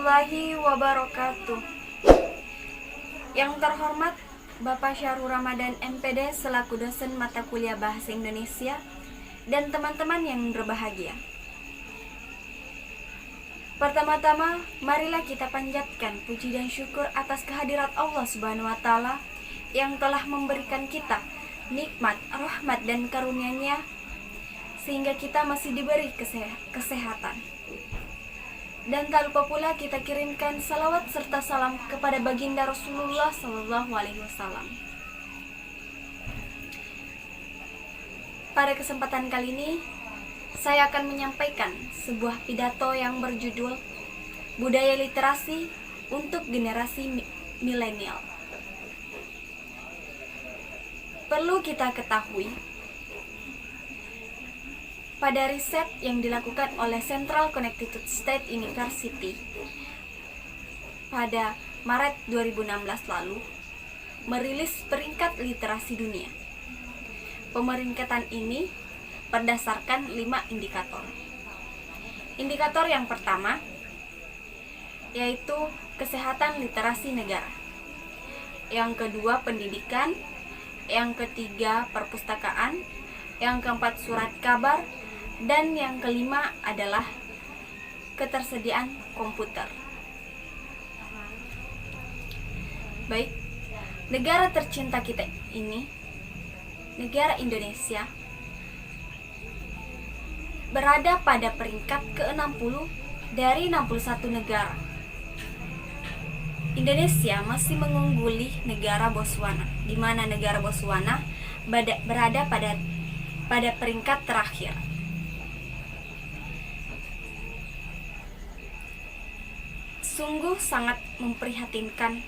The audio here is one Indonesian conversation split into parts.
warahmatullahi wabarakatuh. Yang terhormat Bapak Syahrul Ramadan MPD selaku dosen mata kuliah Bahasa Indonesia dan teman-teman yang berbahagia. Pertama-tama, marilah kita panjatkan puji dan syukur atas kehadirat Allah Subhanahu wa Ta'ala yang telah memberikan kita nikmat, rahmat, dan karunia-Nya sehingga kita masih diberi kesehatan. Dan tak lupa pula kita kirimkan salawat serta salam kepada baginda Rasulullah SAW. Pada kesempatan kali ini, saya akan menyampaikan sebuah pidato yang berjudul Budaya Literasi untuk Generasi Milenial. Perlu kita ketahui, pada riset yang dilakukan oleh Central Connecticut State University pada Maret 2016 lalu, merilis peringkat literasi dunia. Pemeringkatan ini berdasarkan 5 indikator. Indikator yang pertama yaitu kesehatan literasi negara. Yang kedua pendidikan, yang ketiga perpustakaan, yang keempat surat kabar, dan yang kelima adalah ketersediaan komputer. Baik, negara tercinta kita ini, negara Indonesia, berada pada peringkat ke-60 dari 61 negara. Indonesia masih mengungguli negara Botswana, di mana negara Botswana berada pada peringkat terakhir. Sungguh sangat memprihatinkan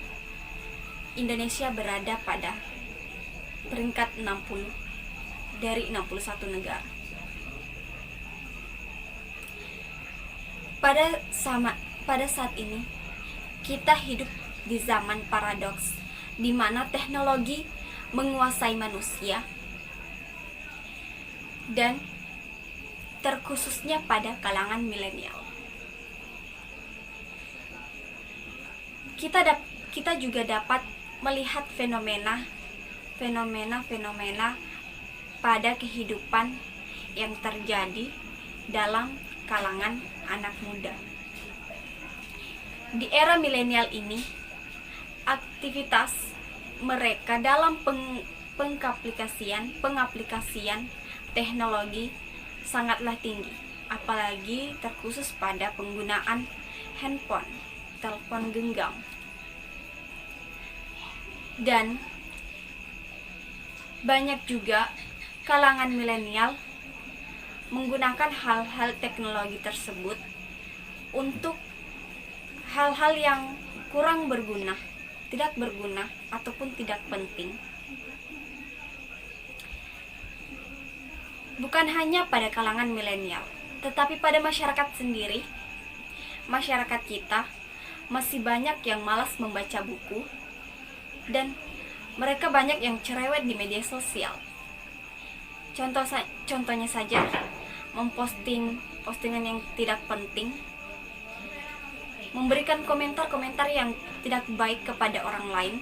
Indonesia berada pada peringkat 60 dari 61 negara. Pada saat ini kita hidup di zaman paradoks, di mana teknologi menguasai manusia dan terkhususnya pada kalangan milenial. Kita juga dapat melihat fenomena pada kehidupan yang terjadi dalam kalangan anak muda. Di era milenial ini, aktivitas mereka dalam pengaplikasian teknologi sangatlah tinggi, apalagi terkhusus pada penggunaan handphone, telepon genggam. Dan banyak juga kalangan milenial menggunakan hal-hal teknologi tersebut untuk hal-hal yang kurang berguna, tidak berguna, ataupun tidak penting. Bukan hanya pada kalangan milenial, tetapi pada masyarakat sendiri. Masyarakat kita masih banyak yang malas membaca buku, dan mereka banyak yang cerewet di media sosial. Contohnya saja, memposting postingan yang tidak penting, memberikan komentar-komentar yang tidak baik kepada orang lain,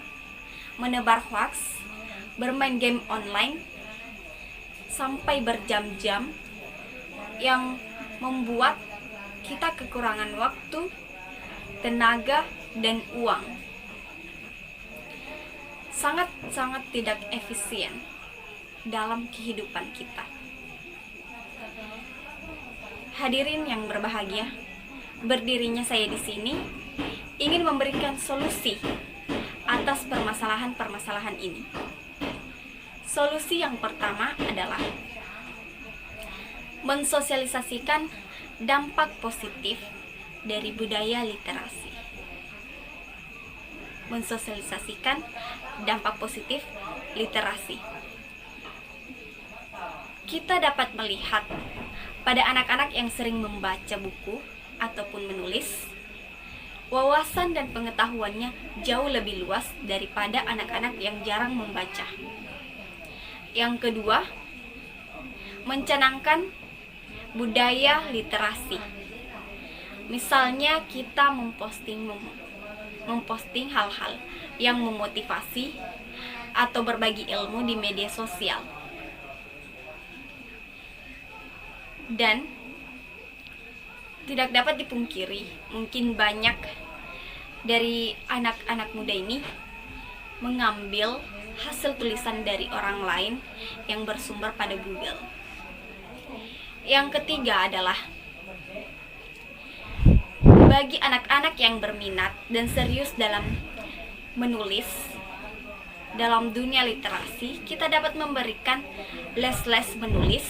menebar hoax, bermain game online sampai berjam-jam yang membuat kita kekurangan waktu, tenaga, dan uang. Sangat-sangat tidak efisien dalam kehidupan kita. Hadirin yang berbahagia, berdirinya saya di sini ingin memberikan solusi atas permasalahan-permasalahan ini. Solusi yang pertama adalah mensosialisasikan dampak positif dari budaya literasi. Mensosialisasikan dampak positif literasi. Kita dapat melihat pada anak-anak yang sering membaca buku ataupun menulis, wawasan dan pengetahuannya jauh lebih luas daripada anak-anak yang jarang membaca. Yang kedua, mencanangkan budaya literasi. Misalnya kita memposting hal-hal yang memotivasi atau berbagi ilmu di media sosial. Dan tidak dapat dipungkiri, mungkin banyak dari anak-anak muda ini mengambil hasil tulisan dari orang lain yang bersumber pada Google. Yang ketiga adalah bagi anak-anak yang berminat dan serius dalam menulis dalam dunia literasi, kita dapat memberikan les-les menulis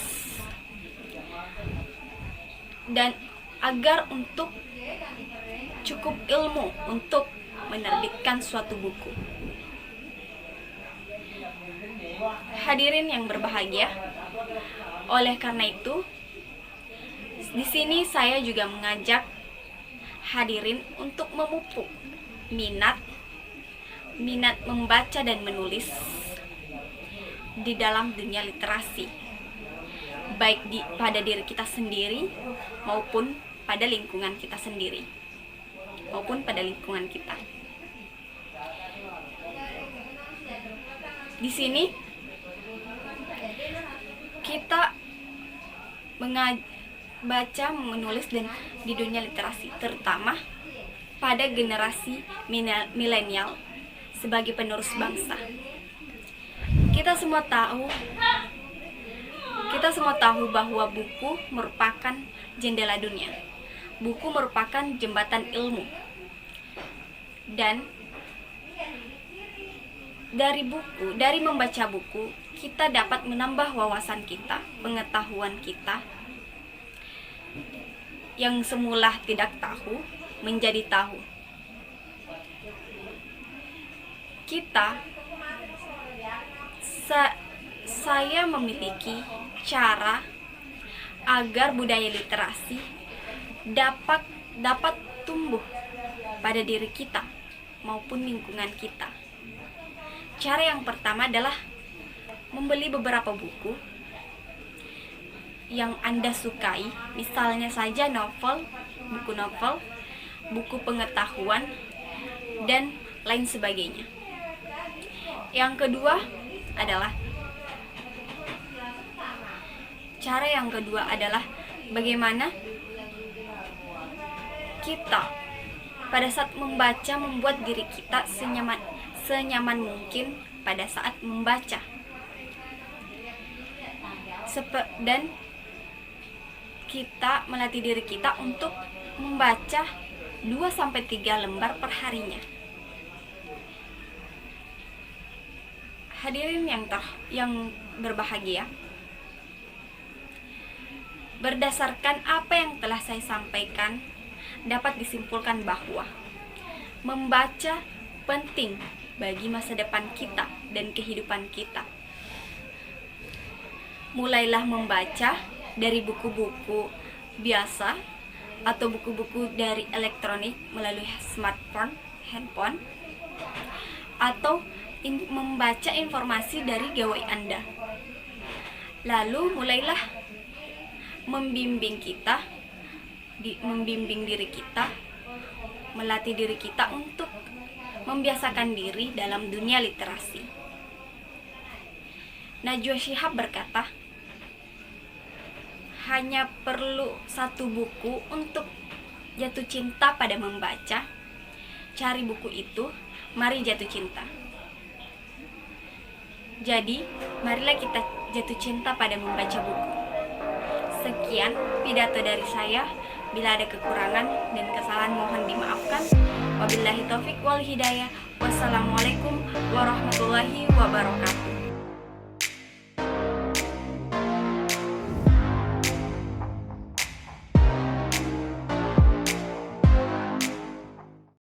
dan agar untuk cukup ilmu untuk menerbitkan suatu buku. Hadirin yang berbahagia, oleh karena itu, di sini saya juga mengajak hadirin untuk memupuk minat membaca dan menulis di dalam dunia literasi, baik pada diri kita sendiri maupun pada lingkungan kita sendiri, maupun pada lingkungan kita. Di sini kita baca, menulis dan di dunia literasi, terutama pada generasi milenial sebagai penerus bangsa. Kita semua tahu bahwa buku merupakan jendela dunia. Buku merupakan jembatan ilmu. Dan dari membaca buku, kita dapat menambah wawasan kita, pengetahuan kita yang semula tidak tahu menjadi tahu. Saya memiliki cara agar budaya literasi dapat tumbuh pada diri kita maupun lingkungan kita. Cara yang pertama adalah membeli beberapa buku yang Anda sukai, misalnya saja buku novel, buku pengetahuan, dan lain sebagainya. Yang kedua adalah bagaimana kita pada saat membaca membuat diri kita senyaman mungkin pada saat membaca. Dan kita melatih diri kita untuk membaca 2-3 lembar per harinya. Hadirin yang berbahagia, berdasarkan apa yang telah saya sampaikan, dapat disimpulkan bahwa membaca penting bagi masa depan kita dan kehidupan kita. Mulailah membaca dari buku-buku biasa atau buku-buku dari elektronik melalui smartphone, handphone, atau membaca informasi dari gawai Anda. Lalu mulailah membimbing diri kita, melatih diri kita untuk membiasakan diri dalam dunia literasi. Najwa Shihab berkata, hanya perlu satu buku untuk jatuh cinta pada membaca. Cari buku itu, mari jatuh cinta. Jadi, marilah kita jatuh cinta pada membaca buku. Sekian pidato dari saya. Bila ada kekurangan dan kesalahan mohon dimaafkan. Wabillahi taufik wal hidayah. Wassalamualaikum warahmatullahi wabarakatuh.